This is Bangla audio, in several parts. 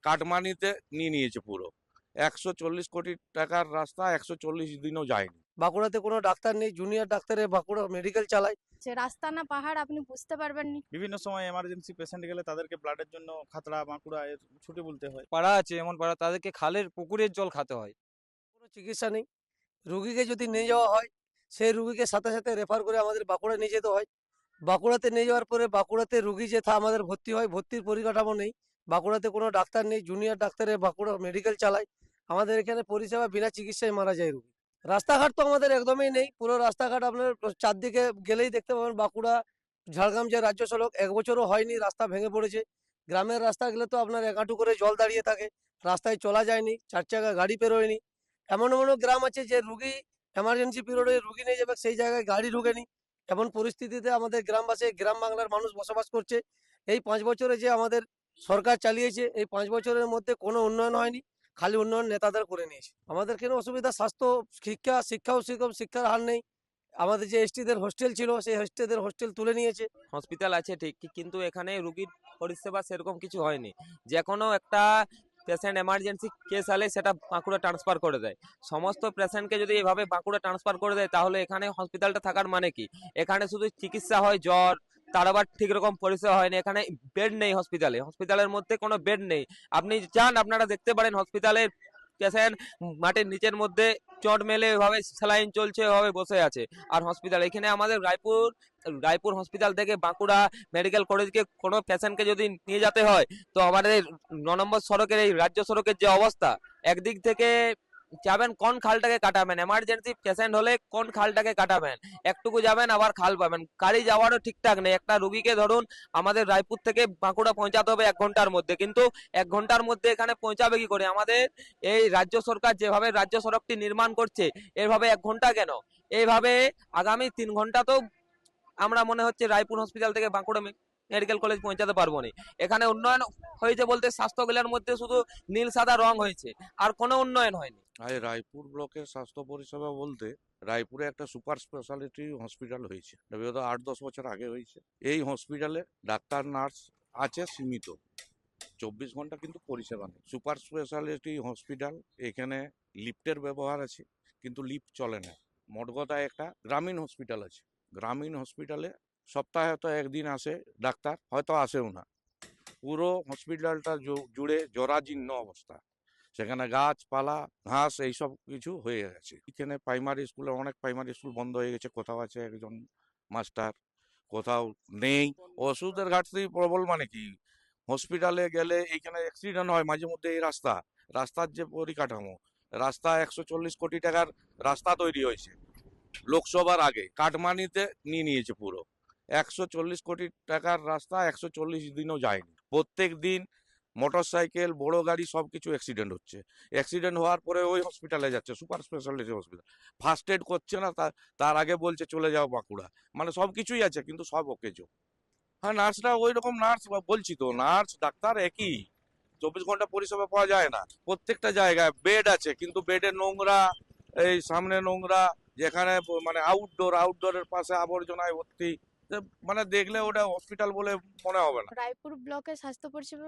কাটমানিতে নিয়ে নিয়েছে পুরো। 140 কোটি টাকার রাস্তা 140 দিনও যায়নি। বাঁকুড়াতে কোনো ডাক্তার নেই, জুনিয়র ডাক্তারে বাঁকুড়া মেডিকেল চালায়। রাস্তা না পাহাড় আপনি বুঝতে পারবেন না। বিভিন্ন সময় এমার্জেন্সি পেশেন্ট গেলে তাদেরকে ব্লাডের জন্য খাতড়া বাঁকুড়া এর ছুটে বলতে হয়। পাড়া আছে এমন পাড়া, তাদেরকে খালের পুকুরের জল খেতে হয়। কোনো চিকিৎসা নেই। রুগীকে যদি নিয়ে যাওয়া হয়, সেই রুগীকে সাথে সাথে রেফার করে আমাদের বাঁকুড়া নিয়ে যেতে হয়। বাঁকুড়াতে নিয়ে যাওয়ার পরে বাঁকুড়াতে রুগী যেথা আমাদের ভর্তি হয়, ভর্তির পরিকাঠামো নেই। বাঁকুড়াতে কোনো ডাক্তার নেই, জুনিয়র ডাক্তারে বাঁকুড়া মেডিকেল চালায়। আমাদের এখানে পরিষেবা বিনা চিকিৎসায় মারা যায় রুগী। রাস্তাঘাট তো আমাদের একদমই নেই। পুরো রাস্তাঘাট আপনার চারদিকে গেলেই দেখতে পাবেন বাঁকুড়া ঝাড়গ্রাম যে রাজ্য সড়ক 1 বছরও হয়নি, রাস্তা ভেঙে পড়েছে। গ্রামের রাস্তাগুলো তো আপনার 1 হাঁটু করে জল দাঁড়িয়ে থাকে, রাস্তায় চলা যায়নি, 4 চাকা গাড়ি পেরোয়নি। এমন এমনও গ্রাম আছে যে রুগী এমার্জেন্সি পিরিয়ডে রুগী নিয়ে যাবে, সেই জায়গায় গাড়ি ঢুকেনি। এমন পরিস্থিতিতে আমাদের গ্রামবাসী, গ্রাম বাংলার মানুষ বসবাস করছে। এই 5 বছরে যে আমাদের সরকার চালিয়েছে, এই 5 বছরের মধ্যে কোনো উন্নয়ন হয়নি, খালি উন্নয়ন নেতাদের করে নিয়েছে। আমাদের কেন অসুবিধা? স্বাস্থ্য, শিক্ষাও সেরকম শিক্ষার হার নেই। আমাদের যে এসটিদের হোস্টেল ছিল, সেই এসটিদের হোস্টেল তুলে নিয়েছে। হসপিটাল আছে ঠিক, কিন্তু এখানে রুগীর পরিষেবা সেরকম কিছু হয়নি। যে কোনো একটা পেশেন্ট এমার্জেন্সি কেস হলে সেটা বাঁকুড়া ট্রান্সফার করে দেয়। সমস্ত পেশেন্টকে যদি এভাবে বাঁকুড়া ট্রান্সফার করে দেয়, তাহলে এখানে হসপিটালটা থাকার মানে কি? এখানে শুধু চিকিৎসা হয়, জ্বর, তার আবার ঠিক রকম পরিষেবা হয়নি। এখানে বেড নেই, হসপিটালের মধ্যে কোনো বেড নেই। আপনি যান, আপনারা দেখতে পারেন হসপিটালের পেশেন্ট মাটির নিচের মধ্যে চট মেলে এভাবে স্যালাইন চলছে, এভাবে বসে আছে। আর হসপিটাল এখানে আমাদের রায়পুর হসপিটাল থেকে বাঁকুড়া মেডিকেল কলেজকে কোনো পেশেন্টকে যদি নিয়ে যেতে হয়, তো আমাদের 9 নম্বর সড়কের এই রাজ্য সড়কের যে অবস্থা, একদিক থেকে যাবেন কোন খালটাকে কাটাবেন, এমার্জেন্সি পেশেন্ট হলে কোন খালটাকে কাটাবেন, একটুকু যাবেন আবার খাল পাবেন। গাড়ি যাওয়ারও ঠিকঠাক নেই। একটা রুগীকে ধরুন আমাদের রায়পুর থেকে বাঁকুড়া পৌঁছাতে হবে 1 ঘন্টার মধ্যে, কিন্তু 1 ঘন্টার মধ্যে এখানে পৌঁছাবে কি করে? আমাদের এই রাজ্য সরকার যেভাবে রাজ্য সড়কটি নির্মাণ করছে, এভাবে 1 ঘন্টা কেন, এইভাবে আগামী 3 ঘন্টা তো আমরা মনে হচ্ছে রায়পুর হসপিটাল থেকে বাঁকুড়া মেডিকেল কলেজ পৌঁছাতে পারবো না। এখানে উন্নয়ন হয়েছে বলতে স্বাস্থ্যগুলোর মধ্যে শুধু নীল সাদা রং হয়েছে, আর কোনো উন্নয়ন হয়নি। আর রায়পুর ব্লকের স্বাস্থ্য পরিষেবা বলতে, রায়পুরে একটা সুপার স্পেশালিটি হসপিটাল হয়েছে, বিগত 8-10 বছর আগে হয়েছে। এই হসপিটালে ডাক্তার নার্স আছে সীমিত, 24 ঘন্টা কিন্তু পরিষেবা নেই। সুপার স্পেশালিটি হসপিটাল, এখানে লিফটের ব্যবহার আছে, কিন্তু লিফট চলে না। মোট কথা একটা গ্রামীণ হসপিটাল আছে, গ্রামীণ হসপিটালে সপ্তাহে হয়তো 1 দিন আসে ডাক্তার, হয়তো আসেও না। পুরো হসপিটালটা জুড়ে জরাজীর্ণ অবস্থা, সেখানে গাছপালা ঘাস এইসব কিছু হয়ে গেছে। এখানে প্রাইমারি স্কুলে, অনেক প্রাইমারি স্কুল বন্ধ হয়ে গেছে, কোথাও আছে একজন মাস্টার, কোথাও নেই। ওষুধের ঘাটতি প্রবল। মানে কি, হসপিটালে গেলে এইখানে অ্যাক্সিডেন্ট হয় মাঝে মধ্যে। এই রাস্তার যে পরিকাঠামো, রাস্তা 140 কোটি টাকার রাস্তা তৈরি হয়েছে লোকসভার আগে, কাটমানিতে নিয়ে নিয়েছে পুরো। 140 কোটি টাকার রাস্তা 140 দিনও যায়নি। প্রত্যেক দিন মোটর সাইকেল, বড় গাড়ি সবকিছু অ্যাক্সিডেন্ট হচ্ছে। অ্যাক্সিডেন্ট হওয়ার পরে ওই হসপিটালে যাচ্ছে, super speciality hospital. First aid করছে না, তার আগে বলছে চলে যাও বাঁকুড়া। মানে সব কিছুই আছে, কিন্তু সব ওকেজো। হ্যাঁ, নার্সরা ওই রকম নার্স, বলছি তো, নার্স ডাক্তার একই, 24 ঘন্টা পরিষেবা পাওয়া যায় না। প্রত্যেকটা জায়গায় বেড আছে, কিন্তু বেডে নোংরা, এই সামনে নোংরা, যেখানে মানে আউটডোরের পাশে আবর্জনায় ভর্তি। মানে দেখলে ওটা হসপিটাল বলে মনে হবে না। রায়পুর ব্লকের স্বাস্থ্য পরিষেবা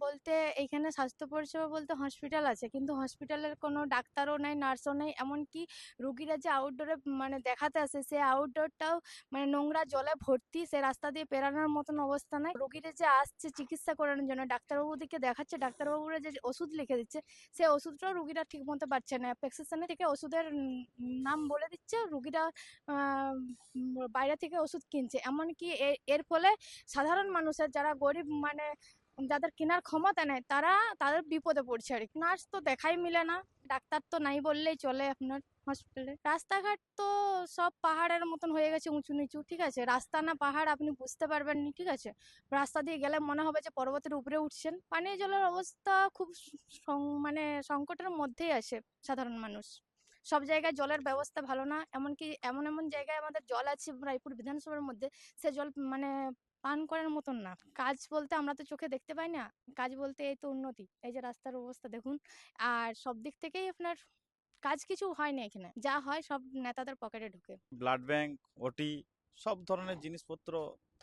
বলতে, এখানে স্বাস্থ্য পরিষেবা বলতে হসপিটাল আছে, কিন্তু হসপিটালের কোনো ডাক্তারও নেই, নার্সও নেই। এমনকি রুগীরা যে আউটডোরে মানে দেখাতে আসে, সে আউটডোরটাও মানে নোংরা জলে ভর্তি, সে রাস্তা দিয়ে পেরানোর মতন অবস্থা নাই। রুগীরা যে আসছে চিকিৎসা করানোর জন্য, ডাক্তারবাবুদেরকে দেখাচ্ছে, ডাক্তারবাবুরা যে ওষুধ লিখে দিচ্ছে, সে ওষুধটাও রুগীরা ঠিক মতো পাচ্ছে না। প্রেসক্রিপশনে থেকে ওষুধের নাম বলে দিচ্ছে, রুগীরা বাইরে থেকে ওষুধ কিনছে। এমনকি এর ফলে সাধারণ মানুষের, যারা গরিব মানে যাদের কেনার ক্ষমতা নেই, তাদের বিপদে পড়ছে আর কি। নার্স তো দেখাই মিলে না, ডাক্তার তো নাই বললেই চলে আপনার হসপিটালে। রাস্তাঘাট তো সব পাহাড়ের মতন হয়ে গেছে, উঁচু নিচু। ঠিক আছে, রাস্তা না পাহাড় আপনি বুঝতে পারবেন না। ঠিক আছে, রাস্তা দিয়ে গেলে মনে হবে যে পর্বতের উপরে উঠছেন। পানীয় জলের অবস্থা খুব মানে সংকটের মধ্যেই আছে সাধারণ মানুষ। সব জায়গায় জলের ব্যবস্থা ভালো না। এমনকি এমন এমন জায়গায় আমাদের জল আছে রায়পুর বিধানসভার মধ্যে, সে জল মানে পান করার মতন না। কাজ বলতে আমরা তো চোখে দেখতে পাই না, কাজ বলতে এই তো উন্নতি, এই যে রাস্তার অবস্থা দেখুন। আর সব দিক থেকেই আপনার কাজ কিছু হয় না এখানে, যা হয় সব নেতাদের পকেটে ঢুকে। ব্লাড ব্যাংক, ওটি, সব ধরনের জিনিসপত্র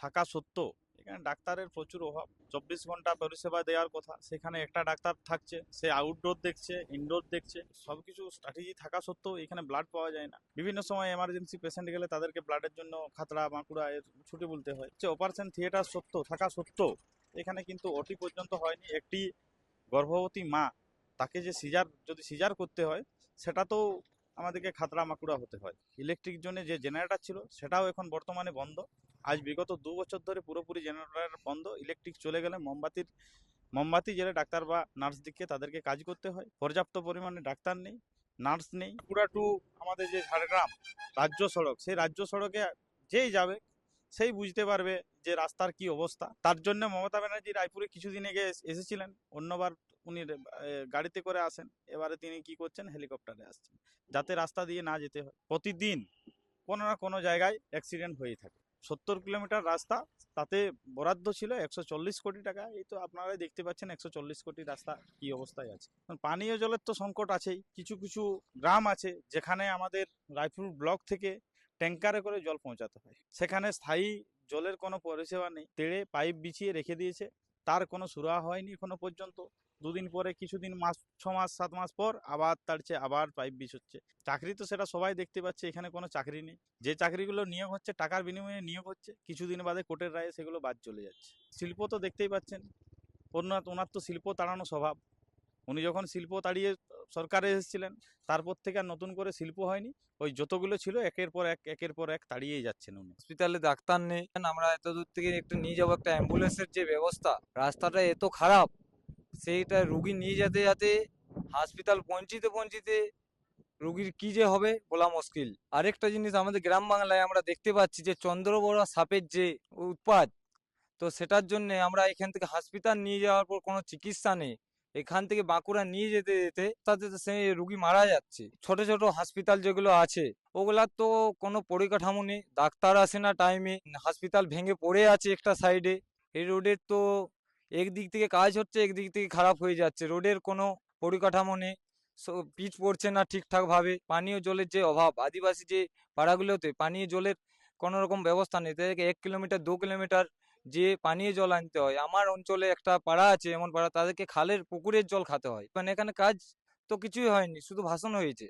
থাকা সত্ত্বেও এখানে ডাক্তারের প্রচুর অভাব। 24 ঘন্টা পরিষেবা দেওয়ার কথা, সেখানে একটা ডাক্তার থাকছে, সে আউটডোর দেখছে, ইনডোর দেখছে, সবকিছু স্ট্র্যাটেজি থাকা সত্ত্বেও এখানে ব্লাড পাওয়া যায় না। বিভিন্ন সময় এমার্জেন্সি পেশেন্ট গেলে তাদেরকে ব্লাডের জন্য খাতড়া বাঁকুড়া এর ছুটি বলতে হয়। অপারেশন থিয়েটার থাকা সত্ত্বেও এখানে কিন্তু ওটি পর্যন্ত হয়নি। একটি গর্ভবতী মা, তাকে যে যদি সিজার করতে হয়, সেটা তো আমাদেরকে খাতড়া মাকুড়া হতে হয়। ইলেকট্রিক জোনে যে জেনারেটর ছিল সেটাও এখন বর্তমানে বন্ধ। আজ বিগত 2 বছর ধরে পুরোপুরি জেনারেটর বন্ধ। ইলেকট্রিক চলে গেলে মোমবাতি জেলে ডাক্তার বা নার্স দিকে তাদেরকে কাজ করতে হয়। পর্যাপ্ত পরিমাণে ডাক্তার নেই, নার্স নেই। পুরা টু আমাদের যে ঝাড়গ্রাম রাজ্য সড়ক, সেই রাজ্য সড়কে যেই যাবে সেই বুঝতে পারবে যে রাস্তার কি অবস্থা। তার জন্য মমতা ব্যানার্জি রায়পুরে কিছুদিন আগে এসেছিলেন। অন্যবার উনি গাড়িতে করে আসেন, এবারে তিনি কি করছেন, হেলিকপ্টারে আসছেন, যাতে রাস্তা দিয়ে না যেতে হয়। প্রতিদিন কোনো না কোনো জায়গায় অ্যাক্সিডেন্ট হয়েই থাকে। 70 কিলোমিটার রাস্তা, তাতে বরাদ্দ ছিল 140 কোটি টাকা। এই তো আপনারাই দেখতে পাচ্ছেন 140 কোটি রাস্তা কি অবস্থায় আছে। পানীয় জলের তো সংকট আছেই। কিছু কিছু গ্রাম আছে যেখানে আমাদের রায়পুর ব্লক থেকে ট্যাঙ্কারে করে জল পৌঁছাতে হয়, সেখানে স্থায়ী জলের কোনো পরিষেবা নেই। তেড়ে পাইপ বিছিয়ে রেখে দিয়েছে, তার কোনো সুরাহা হয়নি এখনো পর্যন্ত। দুদিন পরে, কিছুদিন 6 মাস 7 মাস পর আবার তাড়ছে, আবার পাইপ বিছোচ্ছে। চাকরি তো সেটা সবাই দেখতে পাচ্ছে, এখানে কোনো চাকরি নেই। যে চাকরিগুলো নিয়োগ হচ্ছে টাকার বিনিময়ে নিয়োগ হচ্ছে, কিছুদিন বাদে কোর্টের রায়ে সেগুলো বাদ চলে যাচ্ছে। শিল্প তো দেখতেই পাচ্ছেন, ওনার তো শিল্প তাড়ানো স্বভাব। উনি যখন শিল্প তাড়িয়ে সরকারে এসেছিলেন, তারপর থেকে আর নতুন করে শিল্প হয়নি। ওই যতগুলো ছিল একের পর এক তাড়িয়েই যাচ্ছেন উনি। হসপিটালে ডাক্তার নেই, আমরা এত দূর থেকে একটা নিয়ে যাবো, একটা অ্যাম্বুলেন্সের যে ব্যবস্থা, রাস্তাটা এত খারাপ, সেইটা রুগী নিয়ে যেতে যেতে হসপিটাল পৌঁছিতে রুগীর কি যে হবে বলা মুশকিল। আরেকটা জিনিস, আমাদের গ্রাম বাংলায় আমরা দেখতে পাচ্ছি যে চন্দ্রবড়া সাপের যে উৎপাত, তো সেটার জন্য আমরা এখান থেকে হসপিটাল নিয়ে যাওয়ার পর কোনো চিকিৎসা নেই। এখান থেকে বাঁকুড়া নিয়ে যেতে যেতে তাতে সে রুগী মারা যাচ্ছে। ছোট ছোট হসপিটাল যেগুলো আছে ওগুলার তো কোনো পরিকাঠামো নেই, ডাক্তার আসে না টাইমে, হসপিটাল ভেঙে পড়ে আছে একটা সাইডে। এই রোডের তো একদিক থেকে কাজ হচ্ছে, একদিক থেকে খারাপ হয়ে যাচ্ছে, রোডের কোনো পরিকাঠামো নেই, পিচ পড়ছে না ঠিকঠাক ভাবে। পানীয় জলের যে অভাব, আদিবাসী যে পাড়াগুলোতে পানীয় জলের কোনো রকম ব্যবস্থা নেই, তাদেরকে 1 কিলোমিটার 2 কিলোমিটার যে পানীয় জল আনতে হয়। আমার অঞ্চলে একটা পাড়া আছে, এমন পাড়া, তাদেরকে খালের পুকুরের জল খেতে হয়। মানে এখানে কাজ তো কিছুই হয়নি, শুধু ভাষণ হয়েছে।